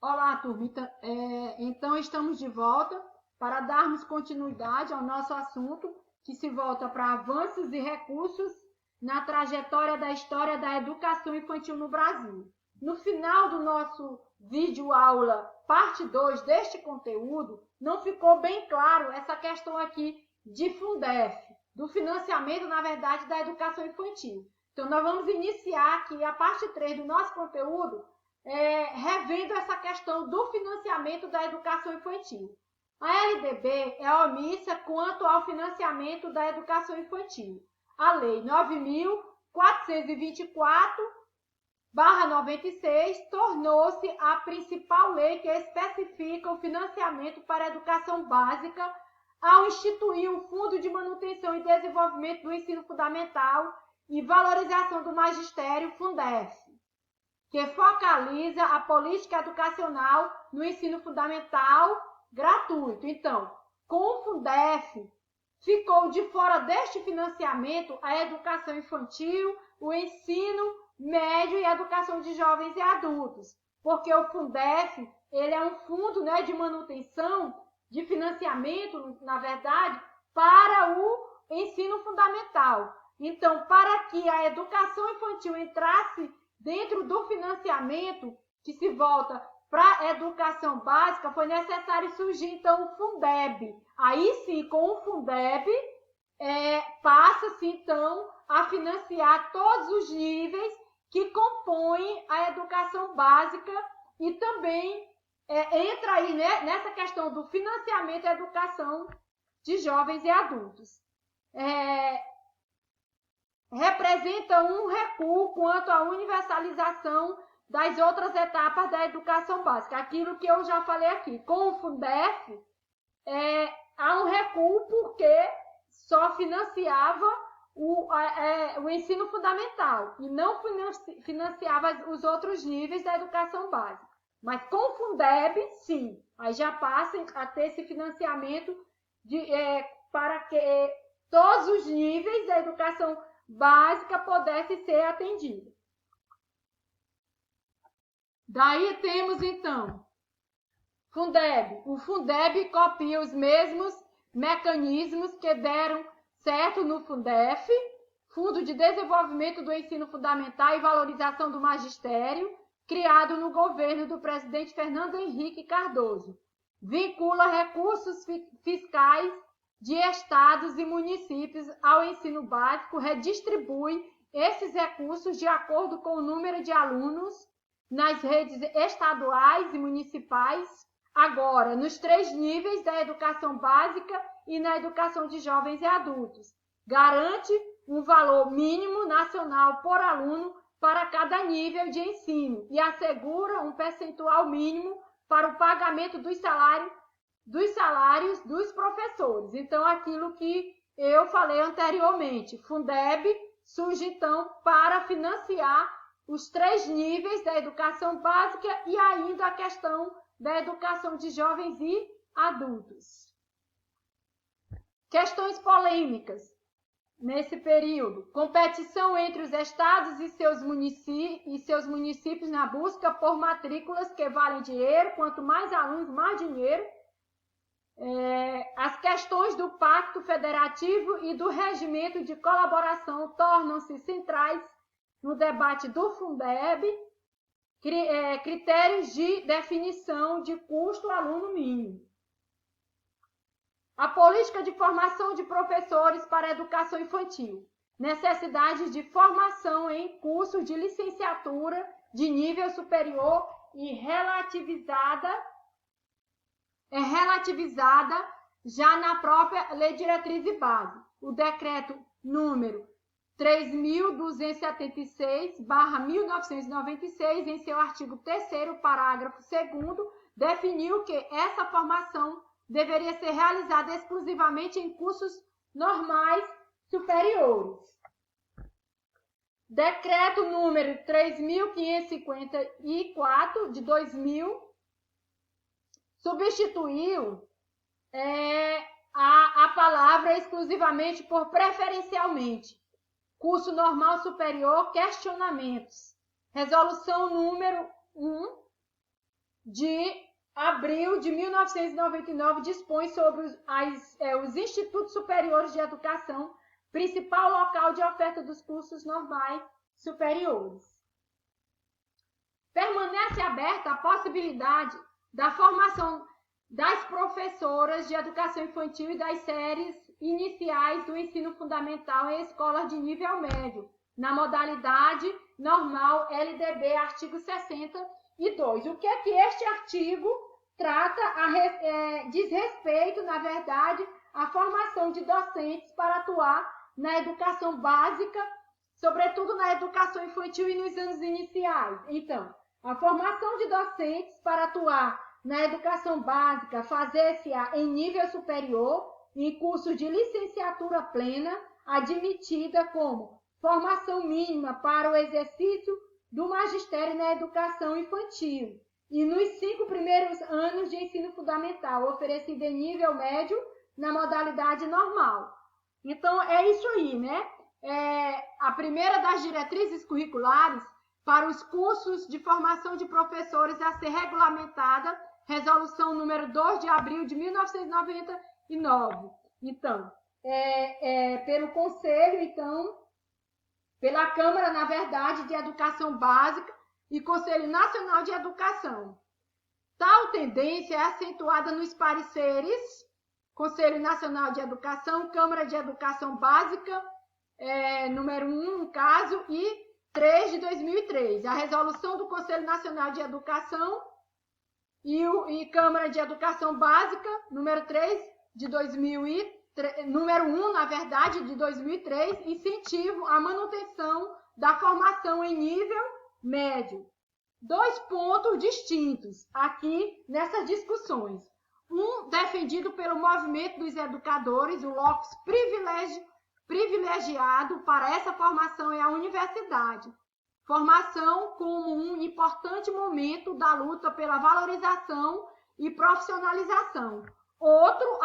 Olá, turma. Então, estamos de volta para darmos continuidade ao nosso assunto, que se volta para avanços e recursos na trajetória da história da educação infantil no Brasil. No final do nosso vídeo aula, parte 2 deste conteúdo, não ficou bem claro essa questão aqui de Fundef, do financiamento, na verdade, da educação infantil. Então, nós vamos iniciar aqui a parte 3 do nosso conteúdo, revendo essa questão do financiamento da educação infantil. A LDB é omissa quanto ao financiamento da educação infantil. A Lei 9.424/96 tornou-se a principal lei que especifica o financiamento para a educação básica ao instituir o Fundo de Manutenção e Desenvolvimento do Ensino Fundamental e Valorização do Magistério, Fundef, que focaliza a política educacional no ensino fundamental gratuito. Então, com o Fundef, ficou de fora deste financiamento a educação infantil, o ensino médio e a educação de jovens e adultos, porque o Fundef, ele é um fundo, né, de manutenção, de financiamento, na verdade, para o ensino fundamental. Então, para que a educação infantil entrasse dentro do financiamento que se volta para a educação básica, foi necessário surgir, então, o Fundeb. Aí sim, com o Fundeb, passa-se, então, a financiar todos os níveis que compõem a educação básica e também entra aí, né, nessa questão do financiamento da educação de jovens e adultos. Representa um recuo quanto à universalização das outras etapas da educação básica. Aquilo que eu já falei aqui. Com o Fundef, há um recuo porque só financiava o ensino fundamental e não financiava os outros níveis da educação básica. Mas com o Fundeb, sim, aí já passa a ter esse financiamento para que todos os níveis da educação básica pudessem ser atendidos. Daí temos, então, Fundeb. O Fundeb copia os mesmos mecanismos que deram certo no Fundef, Fundo de Desenvolvimento do Ensino Fundamental e Valorização do Magistério, criado no governo do presidente Fernando Henrique Cardoso. Vincula recursos fiscais de estados e municípios ao ensino básico, redistribui esses recursos de acordo com o número de alunos nas redes estaduais e municipais, agora nos 3 níveis da educação básica e na educação de jovens e adultos. Garante um valor mínimo nacional por aluno para cada nível de ensino e assegura um percentual mínimo para o pagamento dos salários dos professores. Então, aquilo que eu falei anteriormente, Fundeb surge, então, para financiar os 3 níveis da educação básica e ainda a questão da educação de jovens e adultos. Questões polêmicas nesse período. Competição entre os estados e seus municípios na busca por matrículas que valem dinheiro. Quanto mais alunos, mais dinheiro. As questões do Pacto Federativo e do regimento de colaboração tornam-se centrais no debate do Fundeb, critérios de definição de custo aluno mínimo. A política de formação de professores para a educação infantil, necessidade de formação em cursos de licenciatura de nível superior e relativizada já na própria Lei Diretriz e Base. O decreto número 3.276/1996, em seu artigo 3º, parágrafo 2º, definiu que essa formação deveria ser realizada exclusivamente em cursos normais superiores. Decreto número 3.554, de 2000, substituiu a palavra exclusivamente por preferencialmente. Curso normal superior, questionamentos. Resolução número 1 de abril de 1999 dispõe sobre os institutos superiores de educação, principal local de oferta dos cursos normais superiores. Permanece aberta a possibilidade da formação das professoras de educação infantil e das séries iniciais do ensino fundamental em escolas de nível médio, na modalidade normal LDB, artigo 62. O que é que este artigo trata? Diz respeito, na verdade, à formação de docentes para atuar na educação básica, sobretudo na educação infantil e nos anos iniciais. Então, a formação de docentes para atuar na educação básica fazer-se em nível superior, em curso de licenciatura plena, admitida como formação mínima para o exercício do magistério na educação infantil e nos 5 primeiros anos de ensino fundamental, oferecida em nível médio na modalidade normal. Então, é isso aí, né? A primeira das diretrizes curriculares para os cursos de formação de professores a ser regulamentada, resolução número 2 de abril de 1999. Então, pelo Conselho, então, pela Câmara, na verdade, de Educação Básica e Conselho Nacional de Educação. Tal tendência é acentuada nos pareceres Conselho Nacional de Educação, Câmara de Educação Básica, número 1, no caso, e 3 de 2003. A resolução do Conselho Nacional de Educação e Câmara de Educação Básica, número 3 de 2003, número 1, na verdade, de 2003, incentivo à manutenção da formação em nível médio. 2 pontos distintos aqui nessas discussões. Um defendido pelo movimento dos educadores, o locus privilegiado para essa formação é a universidade. Formação como um importante momento da luta pela valorização e profissionalização. Outro,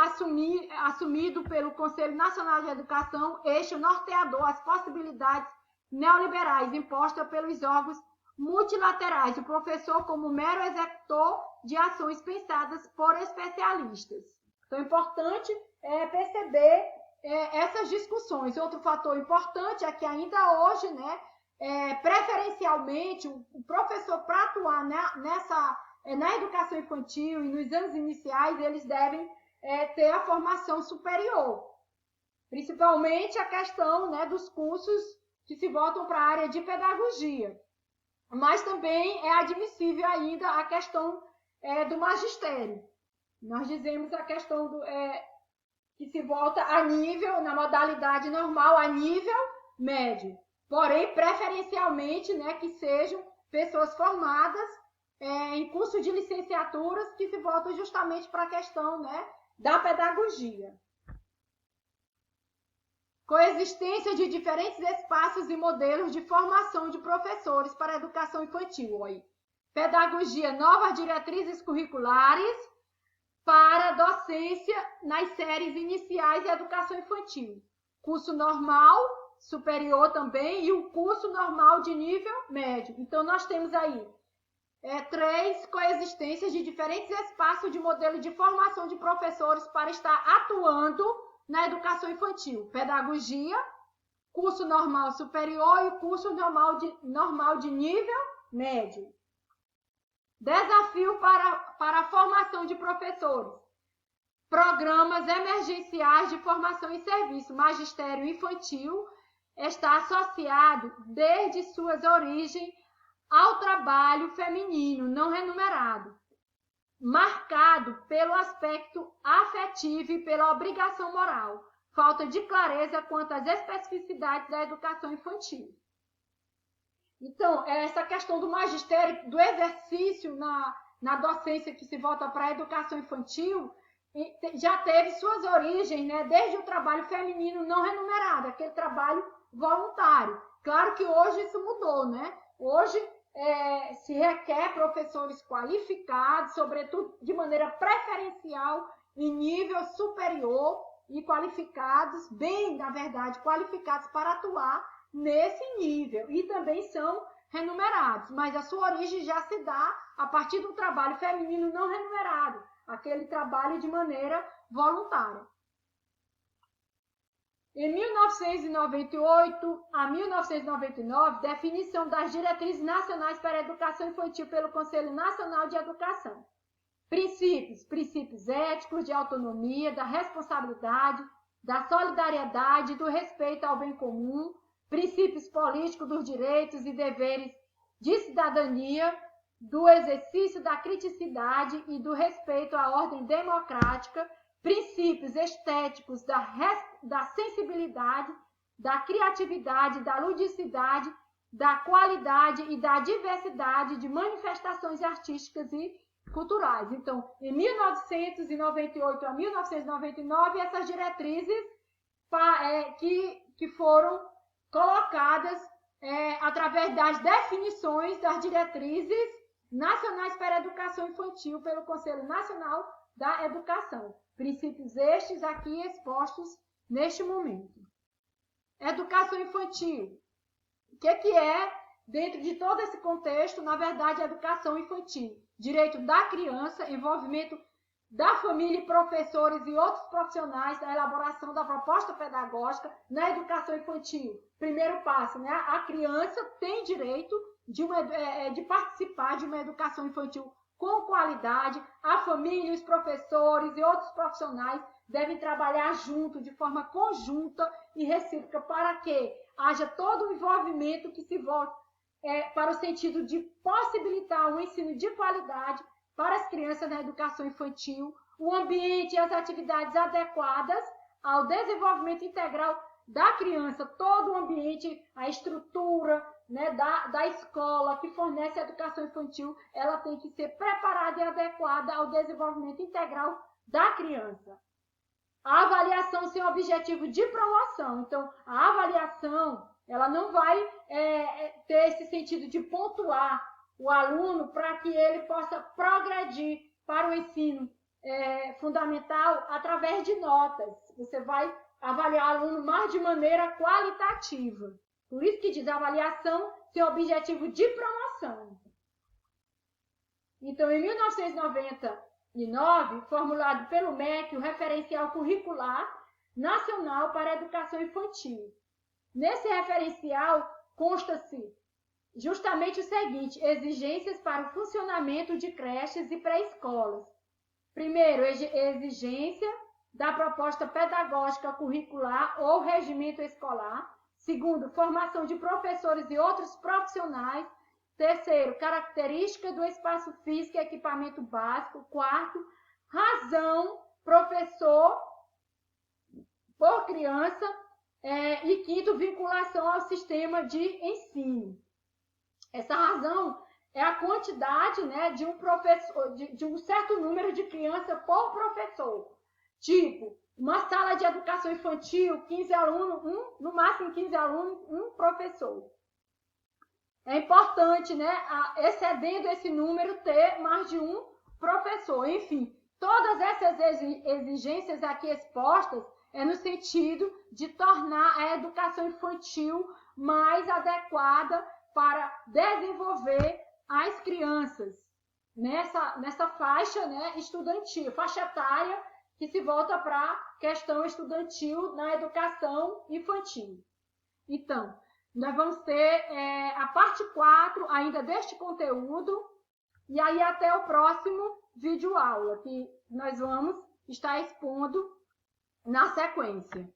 assumido pelo Conselho Nacional de Educação, eixo norteador às possibilidades neoliberais impostas pelos órgãos multilaterais, o professor como mero executor de ações pensadas por especialistas. Então, é importante perceber essas discussões. Outro fator importante é que ainda hoje, né, preferencialmente, o professor, para atuar na educação infantil e nos anos iniciais, eles devem ter a formação superior. Principalmente a questão, né, dos cursos que se voltam para a área de pedagogia. Mas também é admissível ainda a questão do magistério. Nós dizemos a questão que se volta a nível, na modalidade normal, a nível médio. Porém, preferencialmente, né, que sejam pessoas formadas em curso de licenciaturas que se voltam justamente para a questão, né, da pedagogia. Coexistência de diferentes espaços e modelos de formação de professores para a educação infantil. Pedagogia, novas diretrizes curriculares para a docência nas séries iniciais e educação infantil. Curso normal, superior também, e o curso normal de nível médio. Então, nós temos aí 3 coexistências de diferentes espaços de modelo de formação de professores para estar atuando na educação infantil. Pedagogia, curso normal superior e curso normal de nível médio. Desafio para a formação de professores. Programas emergenciais de formação em serviço. Magistério infantil está associado desde suas origens ao trabalho feminino não remunerado, marcado pelo aspecto afetivo e pela obrigação moral, falta de clareza quanto às especificidades da educação infantil. Então, essa questão do magistério, do exercício na docência que se volta para a educação infantil, já teve suas origens, né, desde o trabalho feminino não remunerado, aquele trabalho voluntário. Claro que hoje isso mudou, né? Hoje se requer professores qualificados, sobretudo de maneira preferencial, em nível superior e qualificados, bem, na verdade, qualificados para atuar nesse nível. E também são remunerados, mas a sua origem já se dá a partir do trabalho feminino não remunerado, aquele trabalho de maneira voluntária. Em 1998 a 1999, definição das diretrizes nacionais para a educação infantil pelo Conselho Nacional de Educação. Princípios éticos de autonomia, da responsabilidade, da solidariedade, do respeito ao bem comum, princípios políticos dos direitos e deveres de cidadania, do exercício da criticidade e do respeito à ordem democrática, princípios estéticos da sensibilidade, da criatividade, da ludicidade, da qualidade e da diversidade de manifestações artísticas e culturais. Então, em 1998 a 1999, essas diretrizes que foram colocadas através das definições das diretrizes nacionais para a educação infantil pelo Conselho Nacional da Educação. Princípios estes aqui expostos neste momento. Educação infantil. O que é, dentro de todo esse contexto, na verdade, a educação infantil? Direito da criança, envolvimento da família e professores e outros profissionais na elaboração da proposta pedagógica na educação infantil. Primeiro passo, né? A criança tem direito de participar de uma educação infantil com qualidade. A família, os professores e outros profissionais devem trabalhar junto, de forma conjunta e recíproca, para que haja todo o envolvimento que se volte para o sentido de possibilitar um ensino de qualidade para as crianças na educação infantil, o ambiente e as atividades adequadas ao desenvolvimento integral da criança, todo o ambiente, a estrutura, né, da escola que fornece a educação infantil, ela tem que ser preparada e adequada ao desenvolvimento integral da criança. A avaliação sem objetivo de promoção. Então, a avaliação, ela não vai ter esse sentido de pontuar o aluno para que ele possa progredir para o ensino fundamental através de notas. Você vai avaliar o aluno mais de maneira qualitativa. Por isso que diz avaliação sem objetivo de promoção. Então, em 1999, formulado pelo MEC, o Referencial Curricular Nacional para a Educação Infantil. Nesse referencial consta-se justamente o seguinte: exigências para o funcionamento de creches e pré-escolas. Primeiro, exigência da proposta pedagógica curricular ou regimento escolar. Segundo, formação de professores e outros profissionais. Terceiro, característica do espaço físico e equipamento básico. Quarto, razão, professor por criança. E quinto, vinculação ao sistema de ensino. Essa razão é a quantidade, né, de um professor, de um certo número de crianças por professor. Tipo, uma sala de educação infantil, 15 alunos, no máximo 15 alunos, um professor. É importante, né, excedendo esse número, ter mais de um professor. Enfim, todas essas exigências aqui expostas no sentido de tornar a educação infantil mais adequada para desenvolver as crianças nessa faixa, né, estudantil, faixa etária que se volta para a questão estudantil na educação infantil. Então, nós vamos ter a parte 4 ainda deste conteúdo, e aí até o próximo vídeo aula, que nós vamos estar expondo na sequência.